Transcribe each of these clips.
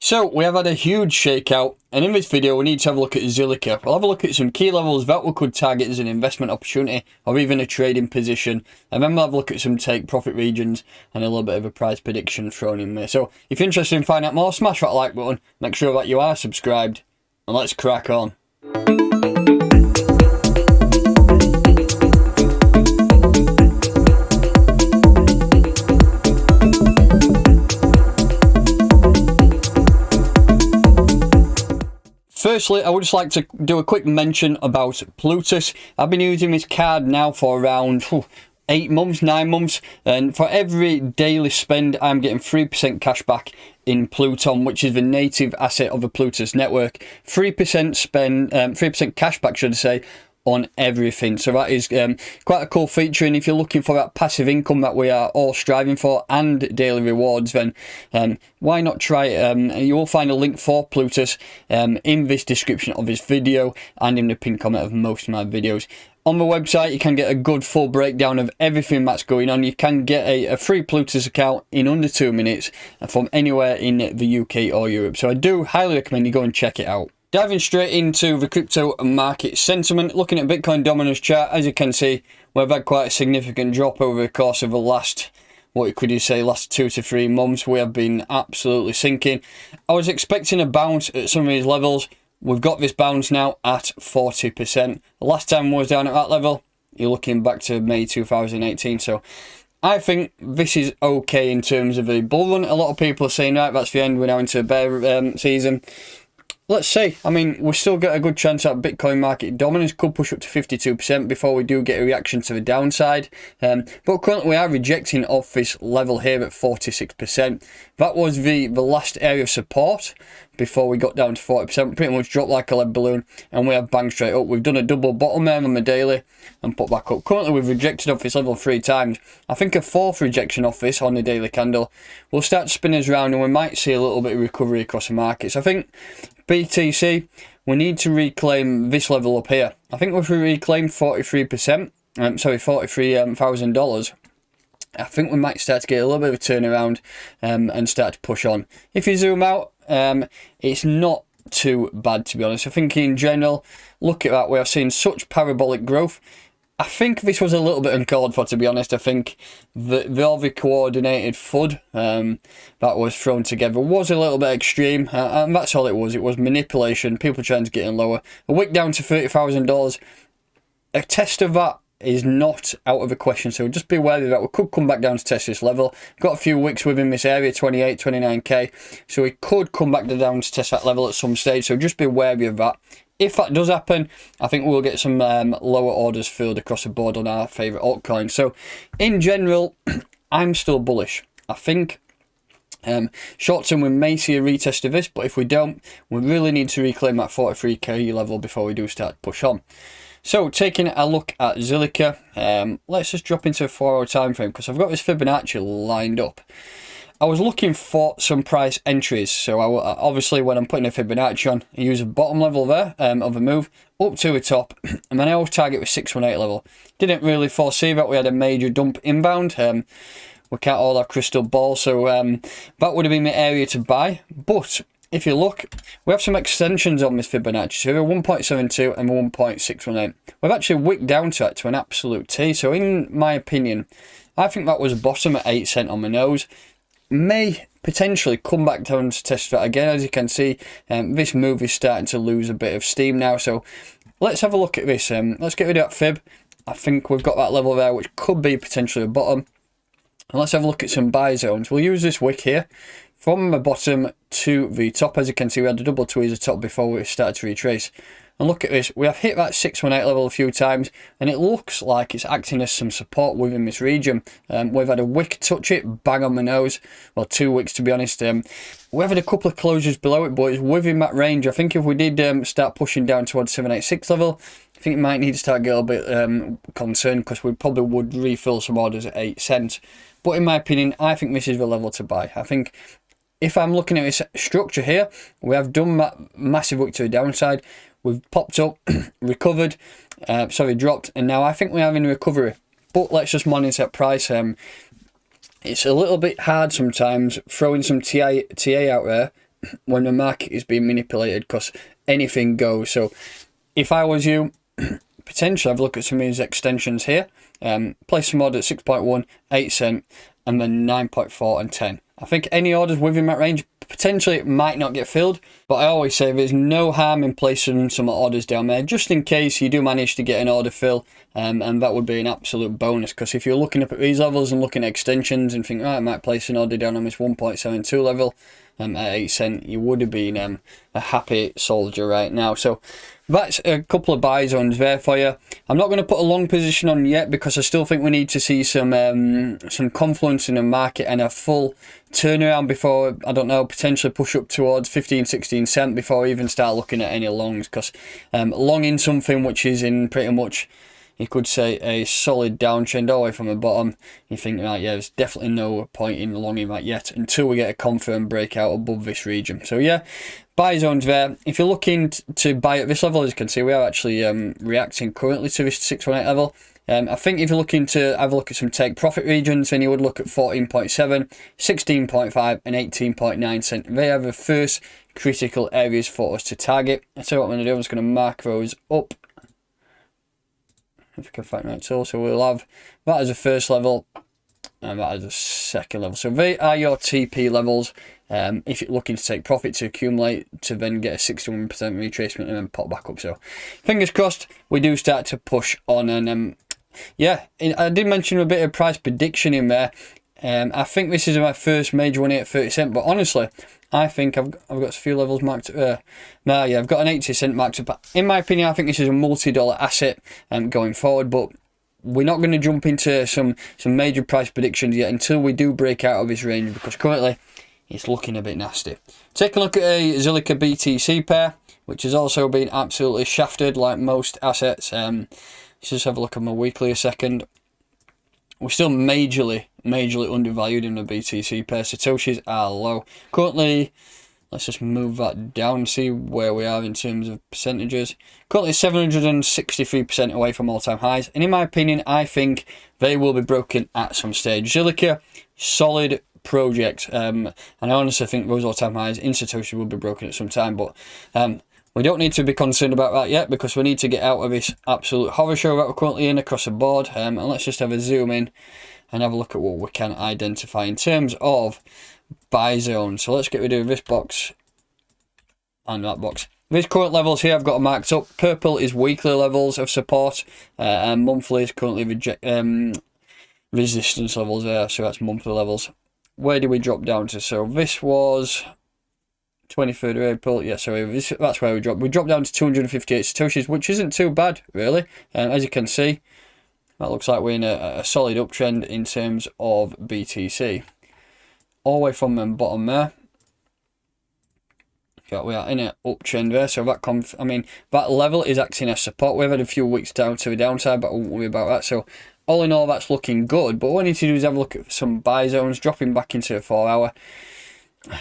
So we have had a huge shakeout, and in this video we need to have a look at Zilliqa. We'll have a look at some key levels that we could target as an investment opportunity or even a trading position, and then we'll have a look at some take profit regions and a little bit of a price prediction thrown in there. So if you're interested in finding out more, smash that like button, make sure that you are subscribed, and let's crack on. Firstly, I would just like to do a quick mention about Plutus. I've been using this card now for around 8 months, 9 months, and for every daily spend, I'm getting 3% cash back in Pluton, which is the native asset of the Plutus network. 3% spend, 3% cash back, should I say, on everything. So that is quite a cool feature, and if you're looking for that passive income that we are all striving for and daily rewards, then why not try it? You will find a link for Plutus in this description of this video and in the pinned comment of most of my videos. On the website you can get a good full breakdown of everything that's going on. You can get a free Plutus account in under 2 minutes from anywhere in the UK or Europe, so I do highly recommend you go and check it out. Diving straight into the crypto market sentiment, looking at Bitcoin dominance chart, as you can see, we've had quite a significant drop over the course of the last, last 2 to 3 months. We have been absolutely sinking. I was expecting a bounce at some of these levels. We've got this bounce now at 40%. The last time we was down at that level, you're looking back to May 2018. So I think this is okay in terms of a bull run. A lot of people are saying, right, that's the end, we're now into a bear season. Let's see. I mean, we still get a good chance that Bitcoin market dominance could push up to 52% before we do get a reaction to the downside. But currently we are rejecting off this level here at 46%. That was the last area of support before we got down to 40%. Pretty much dropped like a lead balloon, and we have banged straight up. We've done a double bottom there on the daily and put back up. Currently we've rejected off this level 3 times. I think a 4th rejection off this on the daily candle will start to spin us around, and we might see a little bit of recovery across the markets. I think BTC, we need to reclaim this level up here. I think if we reclaim 43%, $43,000, I think we might start to get a little bit of a turnaround and start to push on. If you zoom out, it's not too bad, to be honest. I think in general, look at that, we are seeing such parabolic growth. I think this was a little bit uncalled for, to be honest. I think all the coordinated FUD that was thrown together was a little bit extreme, and that's all it was. It was manipulation, people trying to get in lower. A wick down to $30,000, a test of that is not out of the question, so just be wary of that. We could come back down to test this level. Got a few wicks within this area, 28, 29k, so we could come back down to test that level at some stage, so just be wary of that. If that does happen, I think we'll get some lower orders filled across the board on our favourite altcoins. So in general, I'm still bullish. I think short term we may see a retest of this, but if we don't, we really need to reclaim that 43k level before we do start to push on. So taking a look at Zilliqa, let's just drop into a 4-hour time frame because I've got this Fibonacci lined up. I was looking for some price entries, so obviously when I'm putting a Fibonacci on, I use a bottom level there of a move up to the top, and then I always target with 618 level. Didn't really foresee that we had a major dump inbound. We can't all have crystal ball, so that would have been the area to buy. But if you look, we have some extensions on this Fibonacci, so we're 1.72 and 1.618. We've actually wicked down to it to an absolute T, so in my opinion, I think that was a bottom at 8 cents on my nose. May potentially come back down to test that again. As you can see, this move is starting to lose a bit of steam now, so let's have a look at this. Let's get rid of that fib. I think we've got that level there which could be potentially a bottom, and let's have a look at some buy zones. We'll use this wick here from the bottom to the top. As you can see, we had a double tweezer top before we started to retrace. And look at this, we have hit that 618 level a few times, and it looks like it's acting as some support within this region. We've had a wick touch it, bang on the nose, well 2 wicks to be honest. We've had a couple of closures below it, but it's within that range. I think if we did start pushing down towards 786 level, I think it might need to start getting a little bit concerned, because we probably would refill some orders at 8 cents. But in my opinion, I think this is the level to buy. I think if I'm looking at this structure here, we have done that massive wick to the downside. We've popped up, recovered, dropped, and now I think we're having a recovery. But let's just monitor that price. It's a little bit hard sometimes throwing some TA out there when the market is being manipulated, because anything goes. So if I was you, potentially have a look at some of these extensions here. Place some order at 6.1, 8 cent, and then 9.4 and 10. I think any orders within that range, potentially it might not get filled, but I always say there's no harm in placing some orders down there, just in case you do manage to get an order fill, and that would be an absolute bonus, because if you're looking up at these levels and looking at extensions and think, oh, I might place an order down on this 1.72 level at 8 cent, you would have been a happy soldier right now. So that's a couple of buy zones there for you. I'm not going to put a long position on yet, because I still think we need to see some confluence in the market and a full turnaround before, I don't know, potentially push up towards 15, 16 cent before we even start looking at any longs, because longing something which is in pretty much, you could say, a solid downtrend all the way from the bottom, you think, right, yeah, there's definitely no point in longing that yet until we get a confirmed breakout above this region. So yeah, buy zones there. If you're looking to buy at this level, as you can see, we are actually reacting currently to this 618 level. I think if you're looking to have a look at some take profit regions, then you would look at 14.7, 16.5 and 18.9 cent. They are the first critical areas for us to target. So what I'm going to do, I'm just going to mark those up, if I can find that tool. So we'll have that as a first level and that as a second level. So they are your TP levels. If you're looking to take profit to accumulate to then get a 61% retracement and then pop back up. So fingers crossed we do start to push on. And yeah, I did mention a bit of price prediction in there. I think this is my first major one here at 30 cent, but honestly, I think I've got a few levels marked. Yeah, I've got an 80 cent marked up. But in my opinion, I think this is a multi-dollar asset going forward, but we're not going to jump into some major price predictions yet until we do break out of this range, because currently it's looking a bit nasty. Take a look at a Zilliqa BTC pair, which has also been absolutely shafted like most assets. Let's just have a look at my weekly a second. We're still majorly undervalued in the BTC pair. Satoshis are low. Currently, let's just move that down, see where we are in terms of percentages. Currently 763% away from all-time highs. And in my opinion, I think they will be broken at some stage. Zilliqa, solid project. And I honestly think those all-time highs in Satoshi will be broken at some time. But we don't need to be concerned about that yet, because we need to get out of this absolute horror show that we're currently in across the board. And let's just have a zoom in and have a look at what we can identify in terms of buy zone. So let's get rid of this box and that box. These current levels here I've got marked up. Purple is weekly levels of support, and monthly is currently resistance levels there. So that's monthly levels. Where did we drop down to? So this was 23rd of April. Yeah, so that's where we dropped. We dropped down to 258 Satoshis, which isn't too bad, really. As you can see, that looks like we're in a solid uptrend in terms of BTC. All the way from the bottom there. Yeah, we are in an uptrend there. So that that level is acting as support. We've had a few weeks down to the downside, but I won't worry about that. So all in all, that's looking good. But what we need to do is have a look at some buy zones, dropping back into a 4 hour.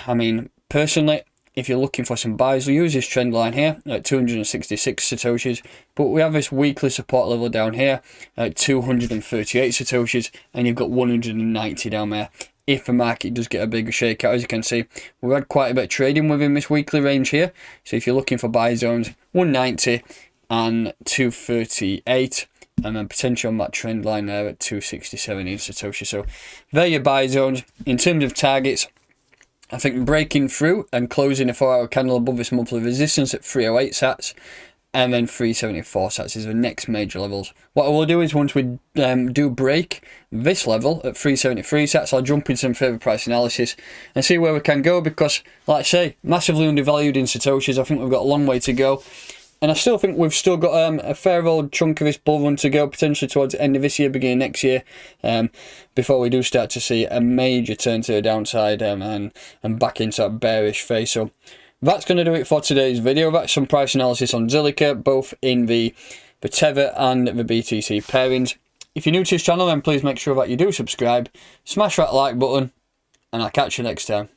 I mean, personally, if you're looking for some buys, we'll use this trend line here at 266 Satoshis. But we have this weekly support level down here at 238 Satoshis. And you've got 190 down there. If the market does get a bigger shakeout, as you can see, we've had quite a bit of trading within this weekly range here. So if you're looking for buy zones, 190 and 238. And then potential on that trend line there at 267 in Satoshi. So there are your buy zones. In terms of targets, I think breaking through and closing a 4 hour candle above this monthly resistance at 308 sats and then 374 sats is the next major levels. What I will do is once we do break this level at 373 sats, I'll jump into some further price analysis and see where we can go, because like I say, massively undervalued in Satoshis. I think we've got a long way to go. And I still think we've still got a fair old chunk of this bull run to go, potentially towards the end of this year, beginning next year, before we do start to see a major turn to the downside and back into that bearish phase. So that's going to do it for today's video. That's some price analysis on Zilliqa, both in the Tether and the BTC pairings. If you're new to this channel, then please make sure that you do subscribe, smash that like button, and I'll catch you next time.